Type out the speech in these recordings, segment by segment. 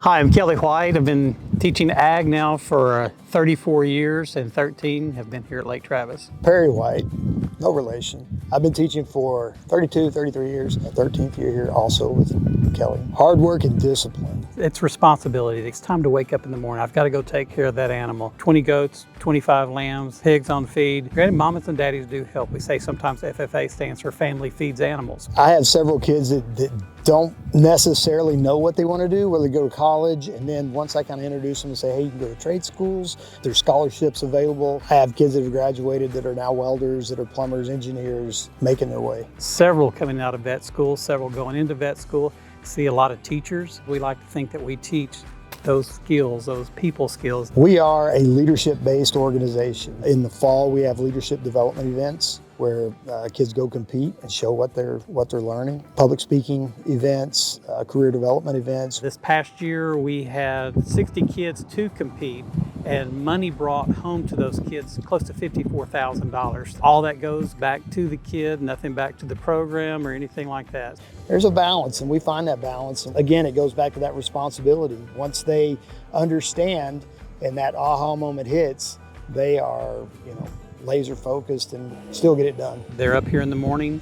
Hi, I'm Kelly White. I've been teaching ag now for 34 years, and 13 have been here at Lake Travis. Perry White, no relation. I've been teaching for 32, 33 years, 13th year here also with Kelly. Hard work and discipline. It's responsibility. It's time to wake up in the morning. I've got to go take care of that animal. 20 goats, 25 lambs, pigs on feed. Granted, mamas and daddies do help. We say sometimes FFA stands for Family Feeds Animals. I have several kids that don't necessarily know what they want to do, whether they go to college, and then once I kind of introduce them and say, hey, you can go to trade schools, there's scholarships available. I have kids that have graduated that are now welders, that are plumbers, engineers, making their way. Several coming out of vet school, several going into vet school. See a lot of teachers. We like to think that we teach those skills, those people skills. We are a leadership-based organization. In the fall, we have leadership development events where kids go compete and show what they're learning. Public speaking events, career development events. This past year, we had 60 kids to compete, and money brought home to those kids close to $54,000. All that goes back to the kid, nothing back to the program or anything like that. There's a balance, and we find that balance. And again, it goes back to that responsibility. Once they understand and that aha moment hits, they are, laser focused and still get it done. They're up here in the morning.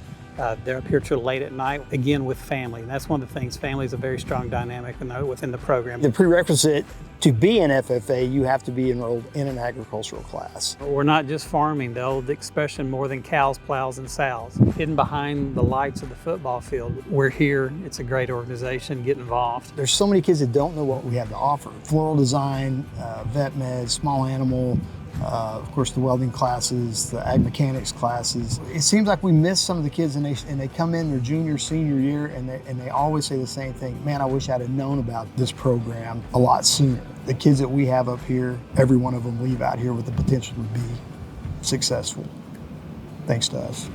They're up here till late at night, again with family. And that's one of the things, family is a very strong dynamic within the program. The prerequisite to be an FFA, you have to be enrolled in an agricultural class. We're not just farming, the old expression, more than cows, plows, and sows. Hidden behind the lights of the football field. We're here, it's a great organization, get involved. There's so many kids that don't know what we have to offer. Floral design, vet med, small animal, of course the welding classes, the ag mechanics classes. It seems like we miss some of the kids and they come in their junior, senior year and they always say the same thing, man, I wish I'd have known about this program a lot sooner. The kids that we have up here, every one of them leave out here with the potential to be successful, thanks to us.